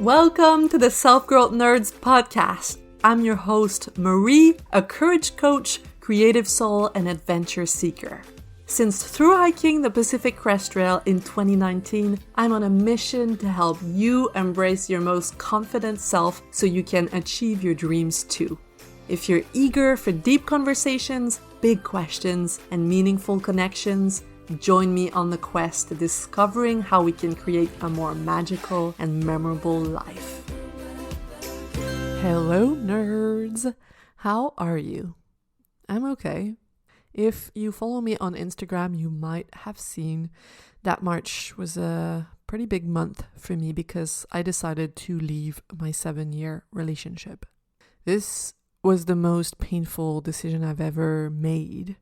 Welcome to the Self-Growth Nerds podcast. I'm your host, Marie, a courage coach, creative soul, and adventure seeker. Since through hiking the Pacific Crest Trail in 2019, I'm on a mission to help you embrace your most confident self so you can achieve your dreams too. If you're eager for deep conversations, big questions, and meaningful connections, join me on the quest to discovering how we can create a more magical and memorable life. Hello, nerds. How are you? I'm okay. If you follow me on Instagram, you might have seen that March was a pretty big month for me because I decided to leave my 7-year relationship. This was the most painful decision I've ever made,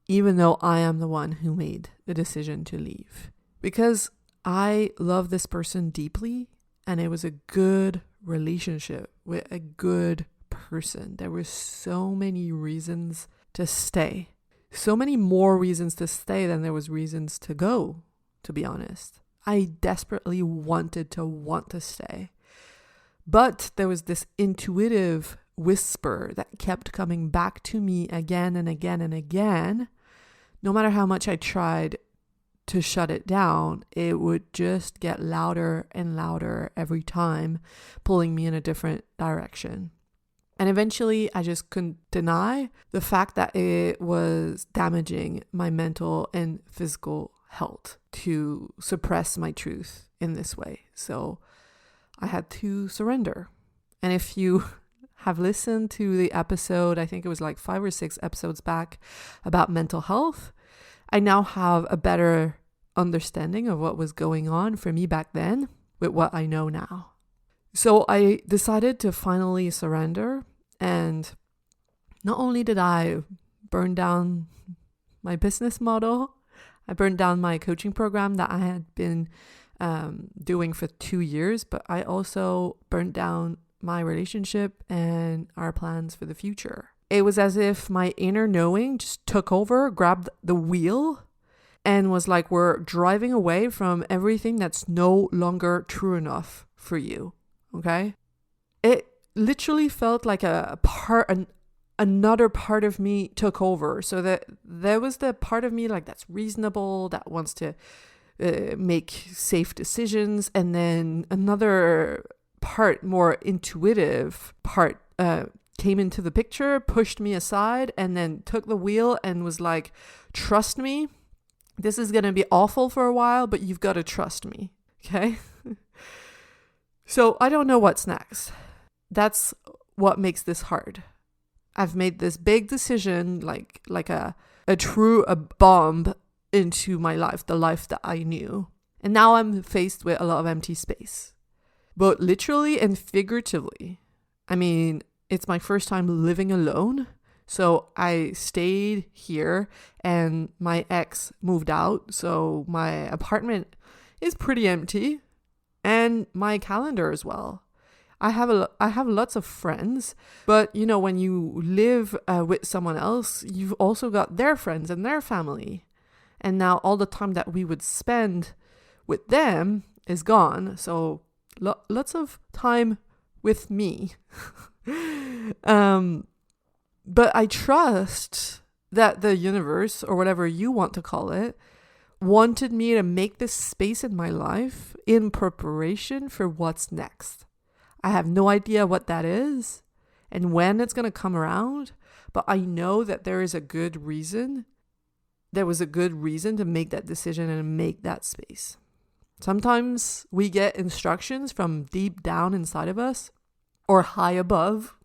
even though I am the one who made the decision to leave. Because I love this person deeply, and it was a good relationship with a good person. There were so many reasons to stay. So many more reasons to stay than there was reasons to go, to be honest. I desperately wanted to stay. But there was this intuitive whisper that kept coming back to me again and again and again. No matter how much I tried to shut it down, it would just get louder and louder every time, pulling me in a different direction. And eventually, I just couldn't deny the fact that it was damaging my mental and physical health to suppress my truth in this way. So I had to surrender. And if you have listened to the episode, I think it was like 5 or 6 episodes back about mental health, I now have a better understanding of what was going on for me back then with what I know now. So I decided to finally surrender, and not only did I burn down my business model, I burned down my coaching program that I had been doing for 2 years, but I also burned down my relationship and our plans for the future. It was as if my inner knowing just took over, grabbed the wheel, and was like, we're driving away from everything that's no longer true enough for you. Okay? It literally felt like another part of me took over. So that there was the part of me like that's reasonable, that wants to make safe decisions, and then another part, more intuitive part, came into the picture, pushed me aside, and then took the wheel and was like, trust me, this is going to be awful for a while, but you've got to trust me. Okay? So I don't know what's next. That's what makes this hard. I've made this big decision, like a bomb into my life, the life that I knew. And now I'm faced with a lot of empty space. But literally and figuratively, I mean, it's my first time living alone. So I stayed here and my ex moved out. So my apartment is pretty empty, and my calendar as well. I have lots of friends, but you know, when you live with someone else, you've also got their friends and their family. And now all the time that we would spend with them is gone. So lots of time with me. But I trust that the universe, or whatever you want to call it, wanted me to make this space in my life in preparation for what's next. I have no idea what that is and when it's going to come around, but I know that there is a good reason. There was a good reason to make that decision and make that space. Sometimes we get instructions from deep down inside of us, or high above,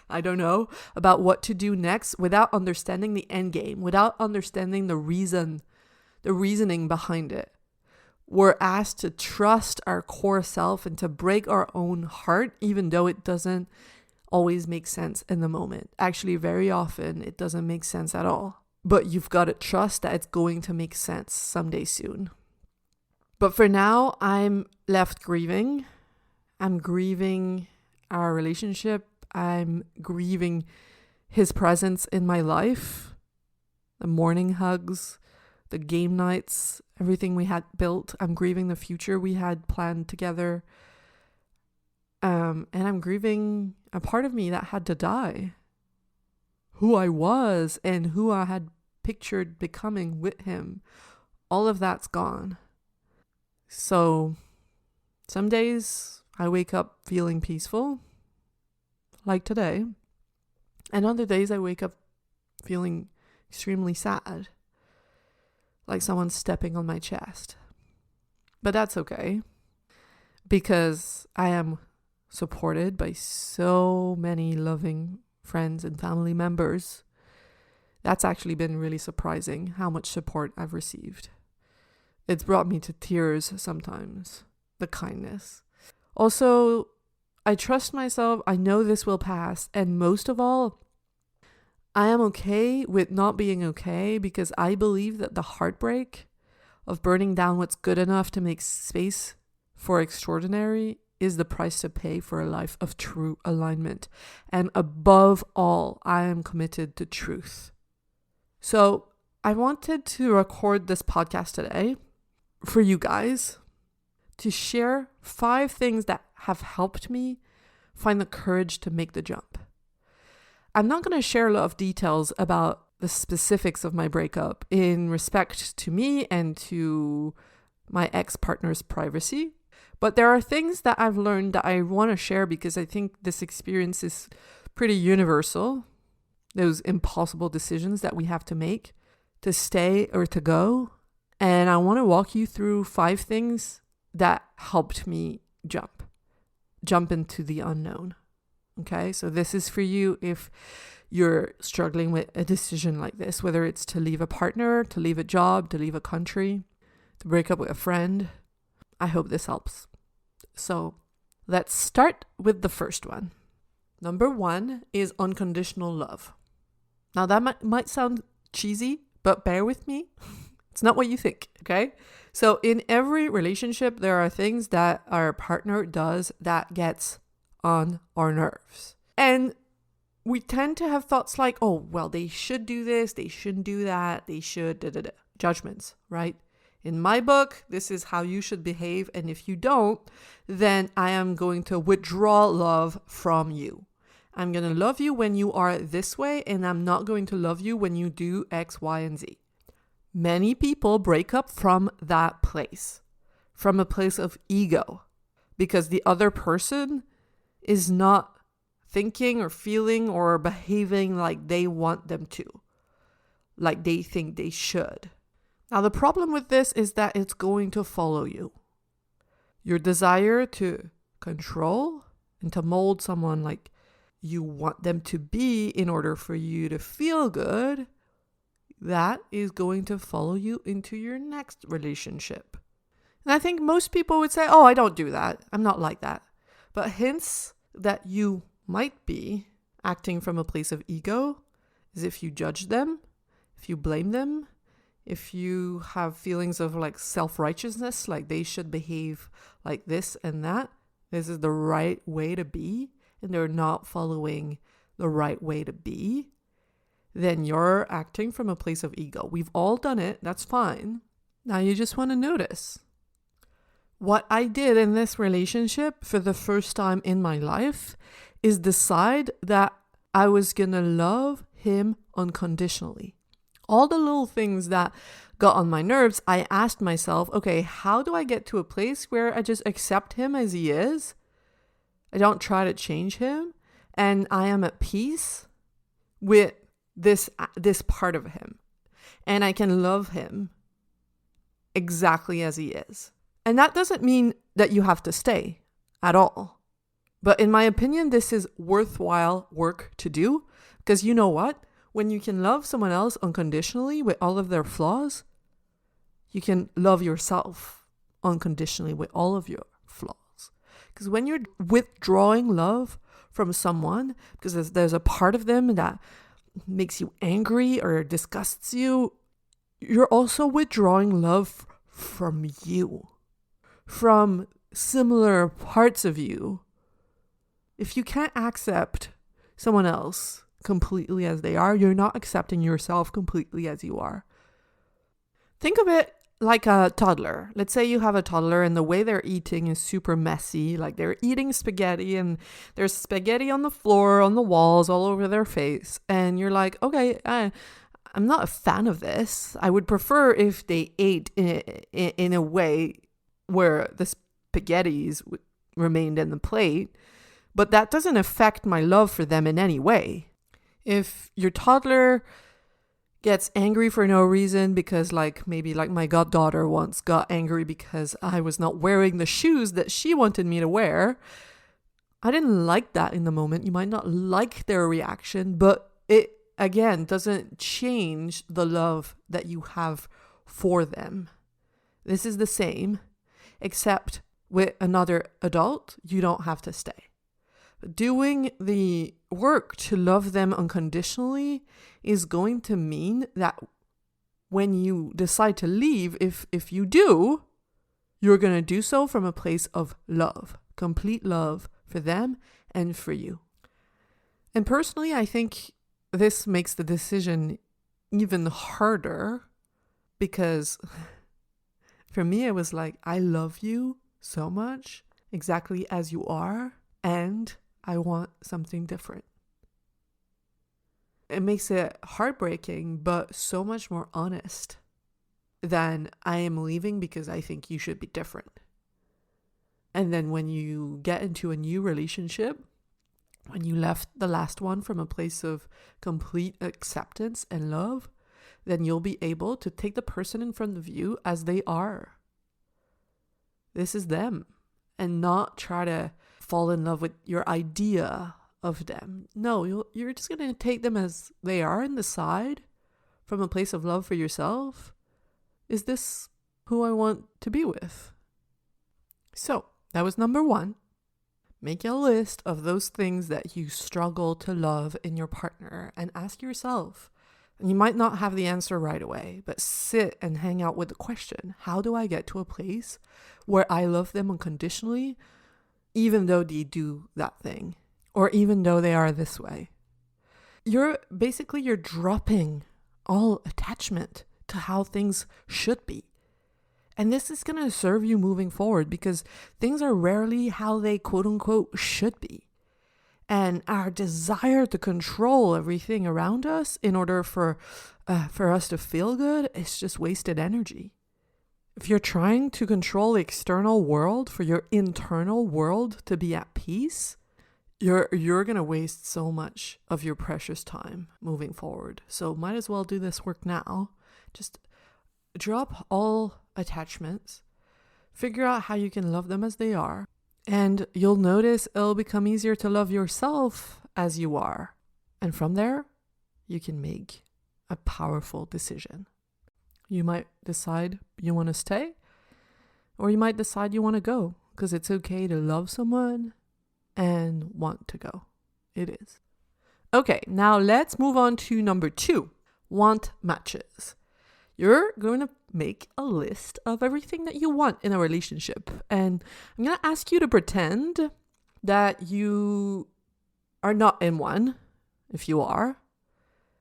I don't know, about what to do next without understanding the end game, without understanding the reasoning behind it. We're asked to trust our core self and to break our own heart, even though it doesn't always make sense in the moment. Actually, very often it doesn't make sense at all. But you've got to trust that it's going to make sense someday soon. But for now, I'm left grieving. I'm grieving our relationship. I'm grieving his presence in my life. The morning hugs, the game nights, everything we had built. I'm grieving the future we had planned together. And I'm grieving a part of me that had to die. Who I was and who I had pictured becoming with him. All of that's gone. So some days I wake up feeling peaceful, like today. And other days I wake up feeling extremely sad, like someone's stepping on my chest. But that's okay, because I am supported by so many loving friends and family members. That's actually been really surprising how much support I've received. It's brought me to tears sometimes, the kindness. Also, I trust myself. I know this will pass. And most of all, I am okay with not being okay, because I believe that the heartbreak of burning down what's good enough to make space for extraordinary is the price to pay for a life of true alignment. And above all, I am committed to truth. So I wanted to record this podcast today for you guys to share 5 things that have helped me find the courage to make the jump. I'm not going to share a lot of details about the specifics of my breakup in respect to me and to my ex-partner's privacy. But there are things that I've learned that I want to share, because I think this experience is pretty universal. Those impossible decisions that we have to make to stay or to go. And I want to walk you through 5 things that helped me jump into the unknown. Okay, so this is for you if you're struggling with a decision like this, whether it's to leave a partner, to leave a job, to leave a country, to break up with a friend. I hope this helps. So let's start with the first one. Number 1 is unconditional love. Now that might sound cheesy, but bear with me. It's not what you think, okay? So in every relationship, there are things that our partner does that gets on our nerves. And we tend to have thoughts like, oh, well, they should do this, they shouldn't do that, they should, judgments, right? In my book, this is how you should behave. And if you don't, then I am going to withdraw love from you. I'm going to love you when you are this way, and I'm not going to love you when you do X, Y, and Z. Many people break up from that place, from a place of ego, because the other person is not thinking or feeling or behaving like they want them to, like they think they should. Now, the problem with this is that it's going to follow you. Your desire to control and to mold someone like you want them to be in order for you to feel good, that is going to follow you into your next relationship. And I think most people would say, oh, I don't do that. I'm not like that. But hints that you might be acting from a place of ego is if you judge them, if you blame them, if you have feelings of like self-righteousness, like they should behave like this and that, this is the right way to be, and they're not following the right way to be, then you're acting from a place of ego. We've all done it. That's fine. Now you just want to notice. What I did in this relationship for the first time in my life is decide that I was going to love him unconditionally. All the little things that got on my nerves, I asked myself, okay, how do I get to a place where I just accept him as he is? I don't try to change him, and I am at peace with this part of him, and I can love him exactly as he is. And that doesn't mean that you have to stay at all. But in my opinion, this is worthwhile work to do, because you know what? When you can love someone else unconditionally with all of their flaws, you can love yourself unconditionally with all of your flaws. Because when you're withdrawing love from someone, because there's a part of them that makes you angry or disgusts you, you're also withdrawing love from you, from similar parts of you. If you can't accept someone else completely as they are, you're not accepting yourself completely as you are. Think of it like a toddler. Let's say you have a toddler and the way they're eating is super messy. Like they're eating spaghetti and there's spaghetti on the floor, on the walls, all over their face. And you're like, okay, I'm not a fan of this. I would prefer if they ate in a way where the spaghettis remained in the plate. But that doesn't affect my love for them in any way. If your toddler gets angry for no reason because maybe my goddaughter once got angry because I was not wearing the shoes that she wanted me to wear. I didn't like that in the moment. You might not like their reaction, but it again doesn't change the love that you have for them. This is the same, except with another adult, you don't have to stay. Doing the work to love them unconditionally is going to mean that when you decide to leave, if you do, you're going to do so from a place of love, complete love for them and for you. And personally, I think this makes the decision even harder because for me, it was like, I love you so much exactly as you are, and I want something different. It makes it heartbreaking, but so much more honest than I am leaving because I think you should be different. And then when you get into a new relationship, when you left the last one from a place of complete acceptance and love, then you'll be able to take the person in front of you as they are. This is them, and not try to fall in love with your idea of them. No, you're just going to take them as they are and decide from a place of love for yourself, is this who I want to be with? So that was number 1. Make a list of those things that you struggle to love in your partner and ask yourself, and you might not have the answer right away, but sit and hang out with the question, how do I get to a place where I love them unconditionally, even though they do that thing, or even though they are this way? You're dropping all attachment to how things should be. And this is going to serve you moving forward because things are rarely how they quote unquote should be. And our desire to control everything around us in order for us to feel good is just wasted energy. If you're trying to control the external world for your internal world to be at peace, you're going to waste so much of your precious time moving forward. So might as well do this work now. Just drop all attachments. Figure out how you can love them as they are. And you'll notice it'll become easier to love yourself as you are. And from there, you can make a powerful decision. You might decide you want to stay, or you might decide you want to go, because it's okay to love someone and want to go. It is. Okay, now let's move on to number 2, want matches. You're going to make a list of everything that you want in a relationship. And I'm going to ask you to pretend that you are not in one, if you are.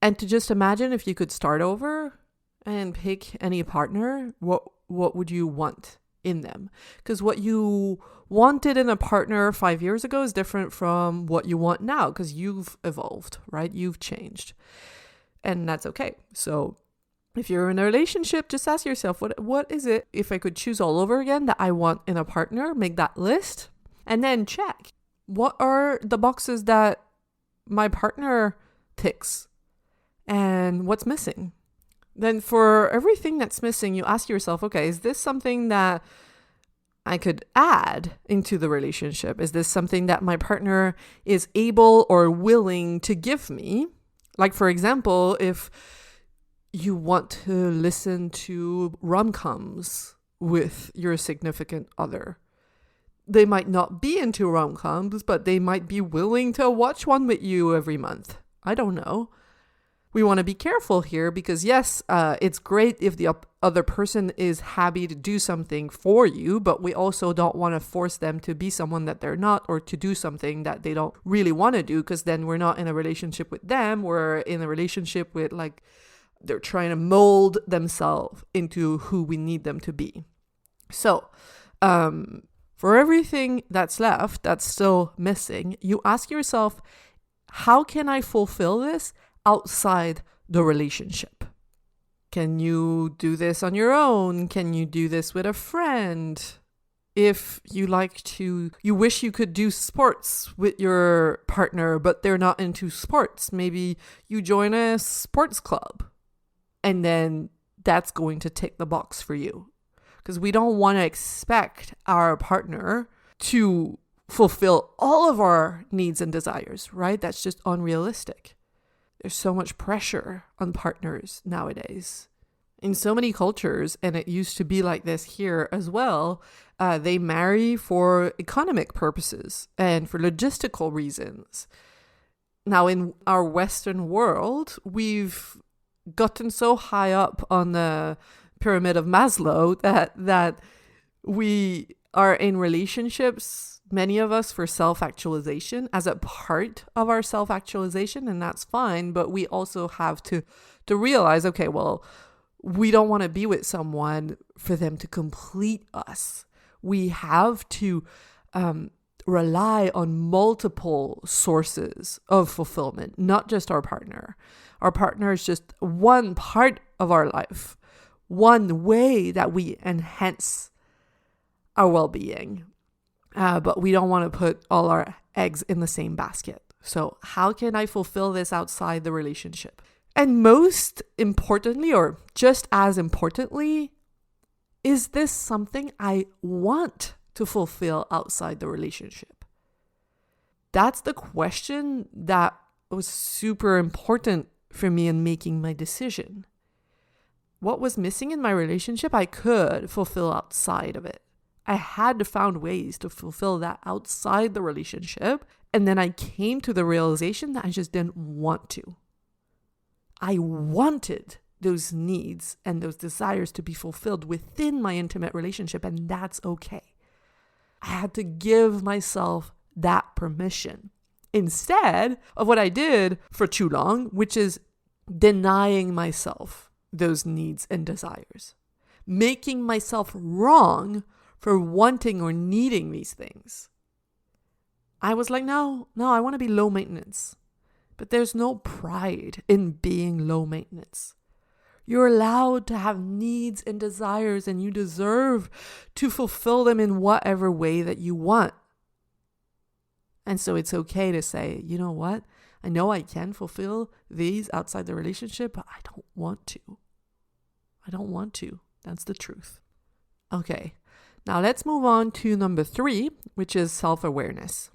And to just imagine if you could start over and pick any partner, what would you want in them? Because what you wanted in a partner 5 years ago is different from what you want now, because you've evolved, right? You've changed. And that's okay. So if you're in a relationship, just ask yourself, what is it, if I could choose all over again, that I want in a partner? Make that list and then check. What are the boxes that my partner ticks and what's missing? Then for everything that's missing, you ask yourself, okay, is this something that I could add into the relationship? Is this something that my partner is able or willing to give me? Like, for example, if you want to listen to rom-coms with your significant other, they might not be into rom-coms, but they might be willing to watch one with you every month. I don't know. We want to be careful here because yes, it's great if the other person is happy to do something for you, but we also don't want to force them to be someone that they're not, or to do something that they don't really want to do, because then we're not in a relationship with them. We're in a relationship with like They're trying to mold themselves into who we need them to be. So, for everything that's left, that's still missing, you ask yourself, how can I fulfill this outside the relationship? Can you do this on your own? Can you do this with a friend? If you wish you could do sports with your partner, but they're not into sports, maybe you join a sports club, and then that's going to tick the box for you. Because we don't want to expect our partner to fulfill all of our needs and desires, right? That's just unrealistic. There's so much pressure on partners nowadays. In so many cultures, and it used to be like this here as well, they marry for economic purposes and for logistical reasons. Now, in our Western world, we've gotten so high up on the pyramid of Maslow that we are in relationships, many of us, for self-actualization as a part of our self-actualization, and that's fine, but we also have to realize, okay, well, we don't want to be with someone for them to complete us. We have to rely on multiple sources of fulfillment, not just our partner. Our partner is just one part of our life, one way that we enhance our well-being. But we don't want to put all our eggs in the same basket. So how can I fulfill this outside the relationship? And most importantly, or just as importantly, is this something I want to fulfill outside the relationship? That's the question that was super important for me in making my decision. What was missing in my relationship, I could fulfill outside of it. I had to find ways to fulfill that outside the relationship. And then I came to the realization that I just didn't want to. I wanted those needs and those desires to be fulfilled within my intimate relationship, and that's okay. I had to give myself that permission instead of what I did for too long, which is denying myself those needs and desires, making myself wrong for wanting or needing these things. I was like, no, I want to be low maintenance. But there's no pride in being low maintenance. You're allowed to have needs and desires, and you deserve to fulfill them in whatever way that you want. And so it's okay to say, you know what? I know I can fulfill these outside the relationship, but I don't want to. I don't want to. That's the truth. Okay, now let's move on to number 3, which is self-awareness.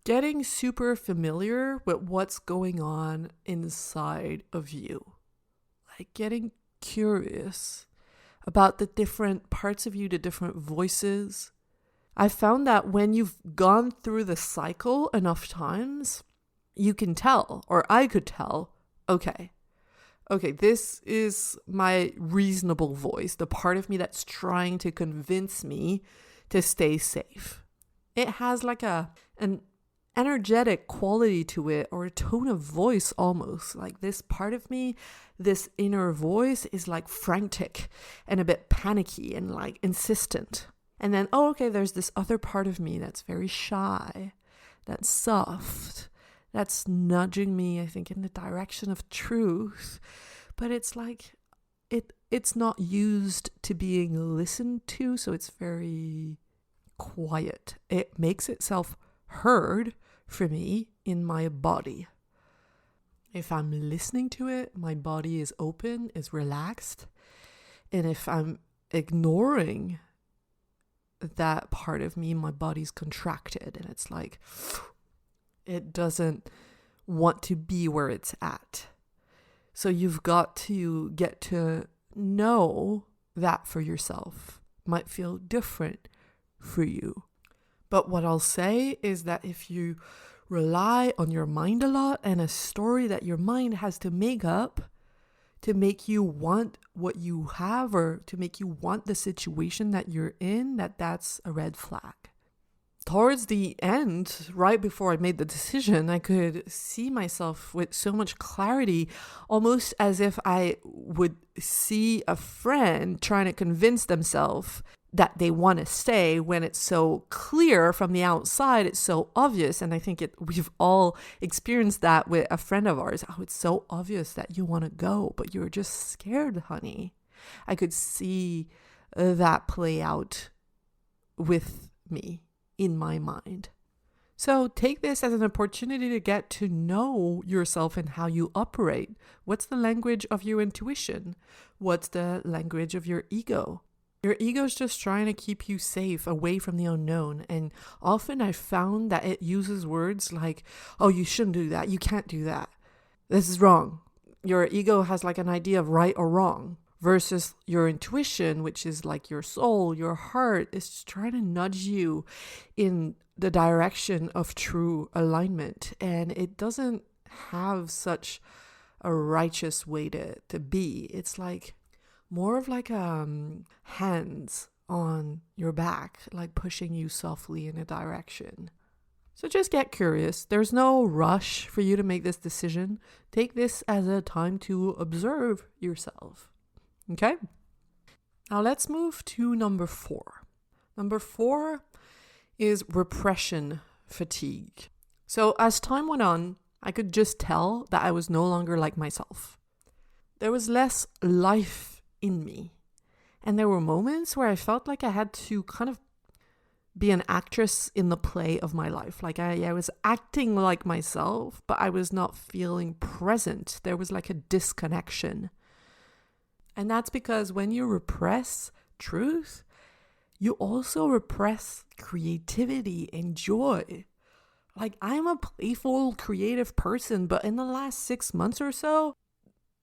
Getting super familiar with what's going on inside of you. Like getting curious about the different parts of you, the different voices. I found that when you've gone through the cycle enough times, you can tell, or I could tell, okay, this is my reasonable voice, the part of me that's trying to convince me to stay safe. It has like an energetic quality to it, or a tone of voice almost. Like this part of me, this inner voice is like frantic and a bit panicky and like insistent. And then, there's this other part of me that's very shy, that's soft, that's nudging me, I think, in the direction of truth. But it's like, it's not used to being listened to, so it's very quiet. It makes itself heard for me in my body. If I'm listening to it, my body is open, is relaxed. And if I'm ignoring that part of me, my body's contracted, and it's like it doesn't want to be where it's at. So you've got to get to know that for yourself. Might feel different for you. But what I'll say is that if you rely on your mind a lot and a story that your mind has to make up to make you want what you have, or to make you want the situation that you're in, that's a red flag. towards the end, right before I made the decision, I could see myself with so much clarity, almost as if I would see a friend trying to convince themselves that they want to stay when it's so clear from the outside, it's so obvious. And I think we've all experienced that with a friend of ours. Oh, it's so obvious that you want to go, but you're just scared, honey. I could see that play out with me in my mind. So take this as an opportunity to get to know yourself and how you operate. What's the language of your intuition? What's the language of your ego? Your ego is just trying to keep you safe, away from the unknown. And often I've found that it uses words like, oh, you shouldn't do that. You can't do that. This is wrong. Your ego has like an idea of right or wrong, versus your intuition, which is like your soul, your heart, is just trying to nudge you in the direction of true alignment. And it doesn't have such a righteous way to be. It's like more of like hands on your back, like pushing you softly in a direction. So just get curious. There's no rush for you to make this decision. Take this as a time to observe yourself. Okay? Now let's move to number 4. Number 4 is repression fatigue. So as time went on, I could just tell that I was no longer like myself. There was less life in me. And there were moments where I felt like I had to kind of be an actress in the play of my life. Like I was acting like myself, but I was not feeling present. There was like a disconnection. And that's because when you repress truth, you also repress creativity and joy. Like I'm a playful, creative person, but in the last 6 months or so,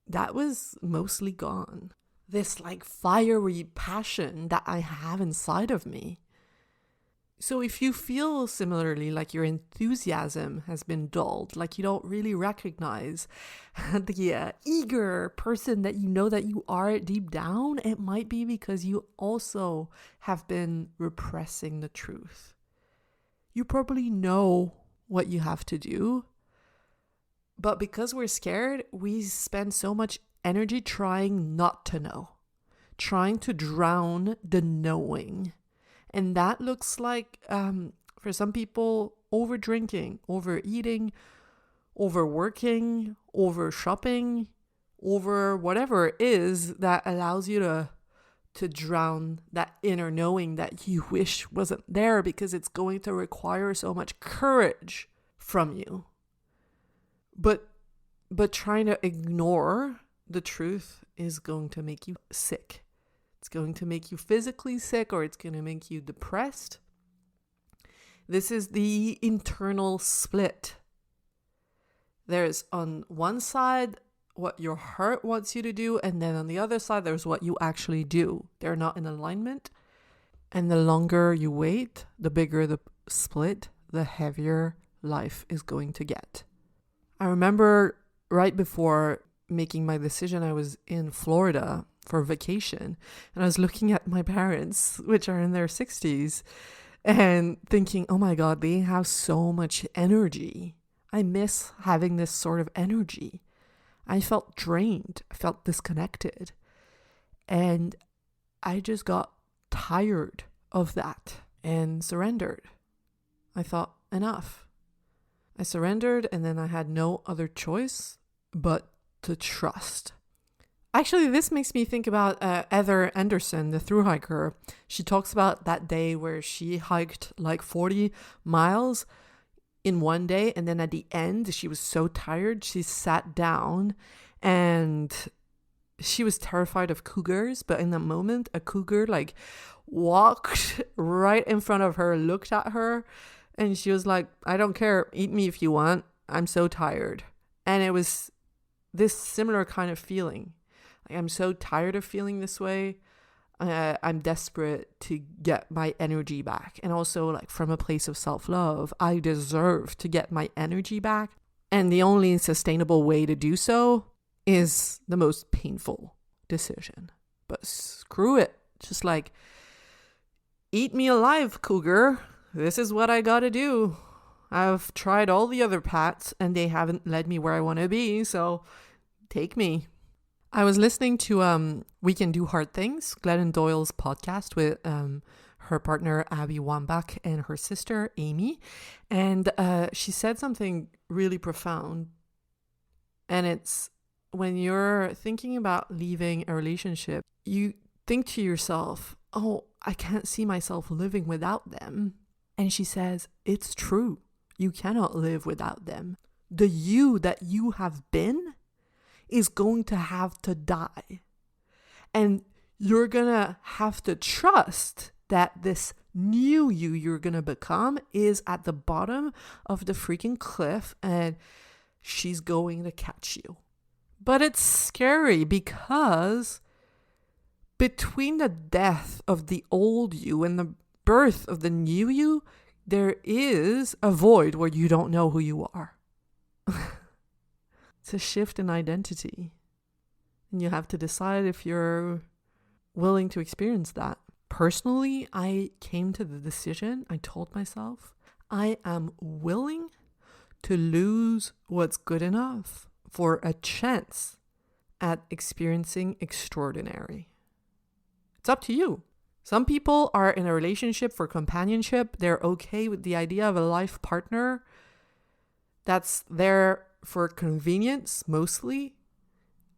that was mostly gone. This like fiery passion that I have inside of me. So if you feel similarly, like your enthusiasm has been dulled, like you don't really recognize the eager person that you know that you are deep down, it might be because you also have been repressing the truth. You probably know what you have to do, but because we're scared, we spend so much energy trying not to know, trying to drown the knowing. And that looks like, for some people, over drinking, overeating, overworking, over shopping, over whatever it is that allows you to drown that inner knowing that you wish wasn't there, because it's going to require so much courage from you. But trying to ignore the truth is going to make you sick. It's going to make you physically sick, or it's going to make you depressed. This is the internal split. There's on one side what your heart wants you to do, and then on the other side there's what you actually do. They're not in alignment. And the longer you wait, the bigger the split, the heavier life is going to get. I remember right before making my decision, I was in Florida for vacation, and I was looking at my parents, which are in their 60s, and thinking, oh my God, they have so much energy. I miss having this sort of energy. I felt drained. I felt disconnected. And I just got tired of that and surrendered. I thought, enough. I surrendered, and then I had no other choice but to trust. Actually, this makes me think about Heather Anderson, the thru hiker. She talks about that day where she hiked like 40 miles in one day, and then at the end, she was so tired, she sat down, and she was terrified of cougars, but in that moment, a cougar like walked right in front of her, looked at her, and she was like, I don't care, eat me if you want, I'm so tired. And it was this similar kind of feeling. Like, I'm so tired of feeling this way. I'm desperate to get my energy back. And also, like, from a place of self-love, I deserve to get my energy back. And the only sustainable way to do so is the most painful decision. But screw it. Just like, eat me alive, cougar. this is what I gotta do. I've tried all the other paths and they haven't led me where I want to be, so take me. I was listening to We Can Do Hard Things, Glennon Doyle's podcast with her partner Abby Wambach and her sister Amy, and she said something really profound. And it's when you're thinking about leaving a relationship, you think to yourself, oh, I can't see myself living without them. And she says, it's true. You cannot live without them. The you that you have been is going to have to die. And you're going to have to trust that this new you you're going to become is at the bottom of the freaking cliff and she's going to catch you. But it's scary because between the death of the old you and the birth of the new you, there is a void where you don't know who you are. It's a shift in identity. And you have to decide if you're willing to experience that. Personally, I came to the decision, I told myself, I am willing to lose what's good enough for a chance at experiencing extraordinary. It's up to you. Some people are in a relationship for companionship. They're okay with the idea of a life partner that's there for convenience mostly.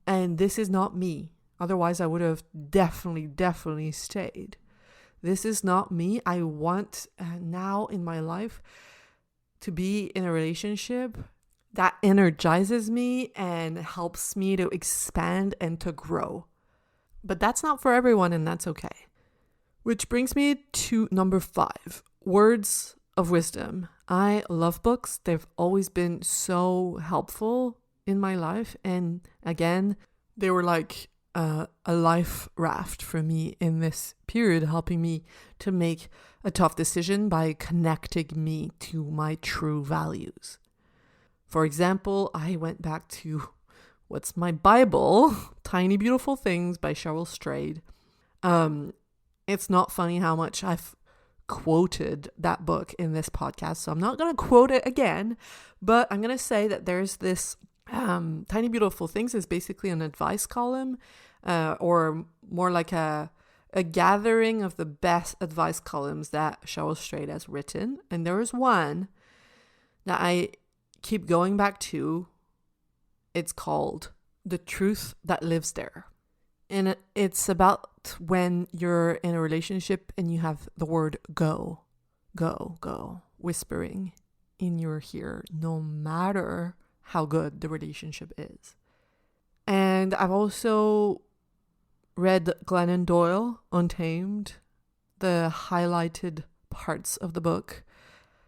And this is not me. Otherwise, I would have definitely stayed. This is not me. I want now in my life to be in a relationship that energizes me and helps me to expand and to grow. But that's not for everyone, and that's okay. Which brings me to number 5, words of wisdom. I love books. They've always been so helpful in my life. And again, they were like a life raft for me in this period, helping me to make a tough decision by connecting me to my true values. For example, I went back to what's my Bible, Tiny Beautiful Things by Cheryl Strayed. It's not funny how much I've quoted that book in this podcast, so I'm not going to quote it again, but I'm going to say that there's this Tiny Beautiful Things is basically an advice column, or more like a gathering of the best advice columns that Cheryl Strayed has written. And there is one that I keep going back to. It's called The Truth That Lives There. And it's about when you're in a relationship and you have the word go, go, go, whispering in your ear, no matter how good the relationship is. And I've also read Glennon Doyle, Untamed, the highlighted parts of the book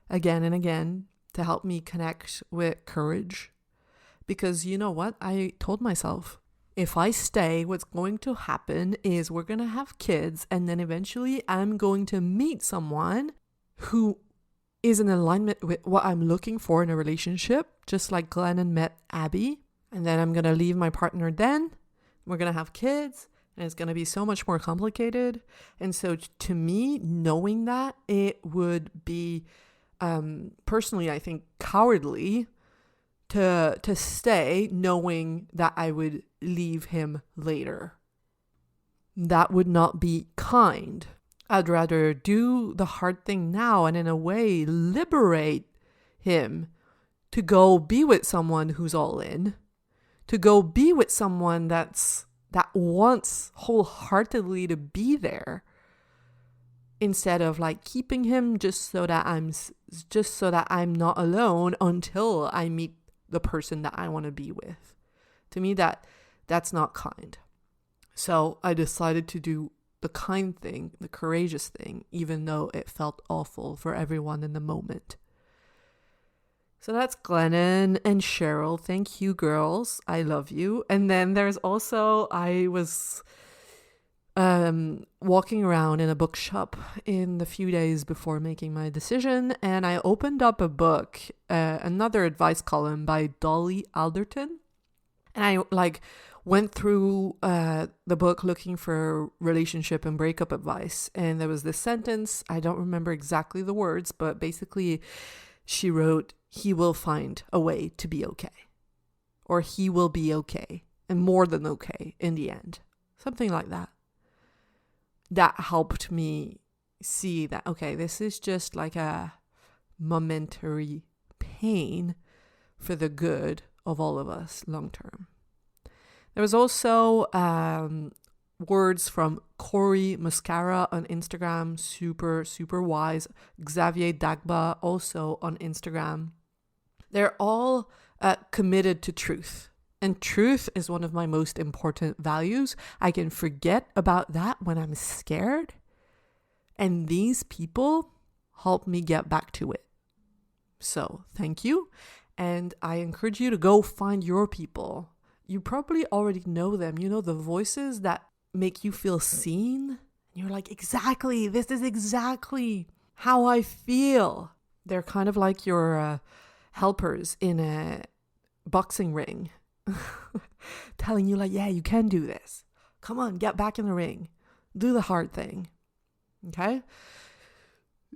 again and again to help me connect with courage. Because you know what? I told myself, if I stay, what's going to happen is we're going to have kids, and then eventually I'm going to meet someone who is in alignment with what I'm looking for in a relationship, just like Glennon met Abby. And then I'm going to leave my partner then. We're going to have kids, and it's going to be so much more complicated. And so to me, knowing that, it would be, personally, I think, cowardly to stay knowing that I would leave him later. That would not be kind. I'd rather do the hard thing now and in a way liberate him to go be with someone who's all in, to go be with someone that wants wholeheartedly to be there, instead of like keeping him just so that I'm not alone until I meet the person that I want to be with. To me, that's not kind. So I decided to do the kind thing, the courageous thing, even though it felt awful for everyone in the moment. So that's Glennon and Cheryl. Thank you, girls. I love you. And then there's also, I was walking around in a bookshop in the few days before making my decision, and I opened up a book, another advice column by Dolly Alderton, and I went through the book looking for relationship and breakup advice. And there was this sentence, I don't remember exactly the words, but basically she wrote, he will find a way to be okay. Or he will be okay and more than okay in the end. Something like that. That helped me see that, okay, this is just like a momentary pain for the good of all of us long term. There was also words from Corey Muscara on Instagram, super wise. Xavier Dagba also on Instagram. They're all committed to truth. And truth is one of my most important values. I can forget about that when I'm scared. And these people help me get back to it. So thank you. And I encourage you to go find your people. You probably already know them. You know, the voices that make you feel seen. You're like, exactly, this is exactly how I feel. They're kind of like your helpers in a boxing ring. Telling you like, yeah, you can do this. Come on, get back in the ring. Do the hard thing. Okay?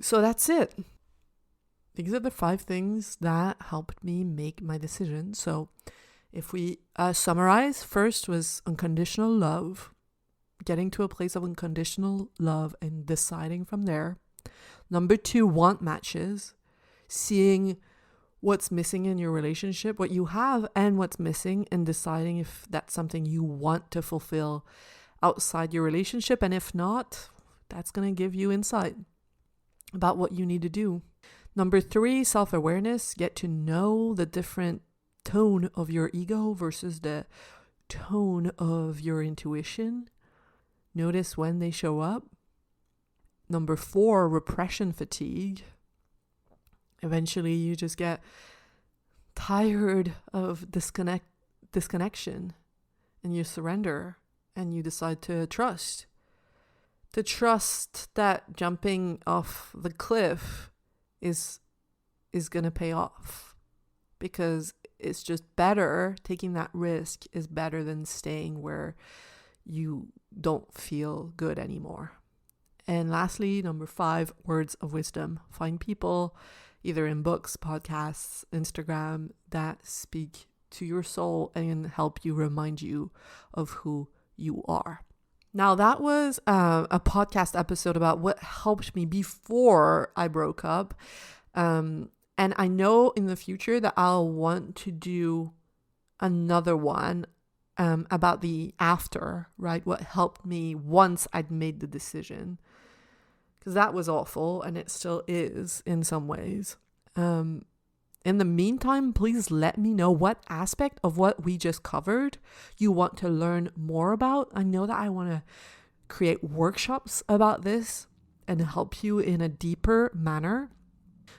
So that's it. These are the 5 things that helped me make my decision. So if we summarize, first was unconditional love. Getting to a place of unconditional love and deciding from there. Number 2, want matches. Seeing what's missing in your relationship, what you have and what's missing, and deciding if that's something you want to fulfill outside your relationship. And if not, that's going to give you insight about what you need to do. Number 3, self-awareness. Get to know the different tone of your ego versus the tone of your intuition. Notice when they show up. Number 4, repression fatigue. Eventually, you just get tired of disconnection and you surrender and you decide to trust. To trust that jumping off the cliff is going to pay off, because it's just better. Taking that risk is better than staying where you don't feel good anymore. And lastly, number 5, words of wisdom. Find people either in books, podcasts, Instagram, that speak to your soul and help you, remind you of who you are. Now, that was a podcast episode about what helped me before I broke up. And I know in the future that I'll want to do another one about the after, right? What helped me once I'd made the decision. Because that was awful, and it still is in some ways. In the meantime, please let me know what aspect of what we just covered you want to learn more about. I know that I want to create workshops about this and help you in a deeper manner.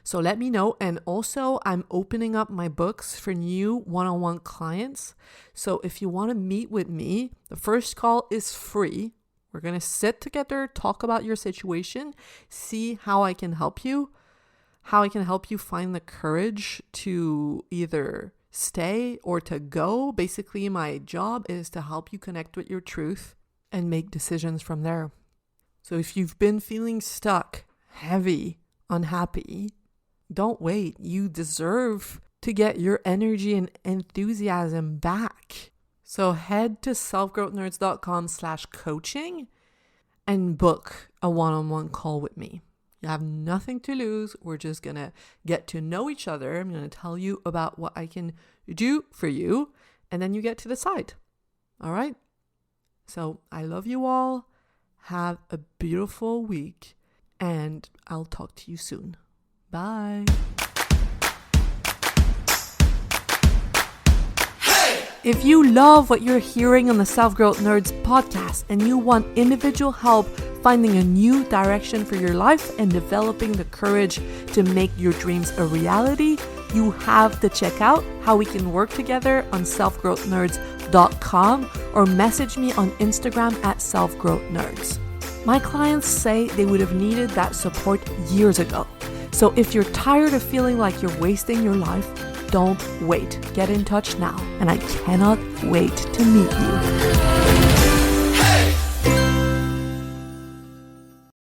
So let me know. And also, I'm opening up my books for new one-on-one clients. So if you want to meet with me, the first call is free. We're going to sit together, talk about your situation, see how I can help you, find the courage to either stay or to go. Basically, my job is to help you connect with your truth and make decisions from there. So if you've been feeling stuck, heavy, unhappy, don't wait. You deserve to get your energy and enthusiasm back. So head to selfgrowthnerds.com/coaching and book a one-on-one call with me. You have nothing to lose. We're just going to get to know each other. I'm going to tell you about what I can do for you, and then you get to decide. All right? So I love you all. Have a beautiful week, and I'll talk to you soon. Bye. If you love what you're hearing on the Self-Growth Nerds podcast and you want individual help finding a new direction for your life and developing the courage to make your dreams a reality, you have to check out how we can work together on selfgrowthnerds.com or message me on Instagram at selfgrowthnerds. My clients say they would have needed that support years ago. So if you're tired of feeling like you're wasting your life, Don't wait. Get in touch now, and I cannot wait to meet you.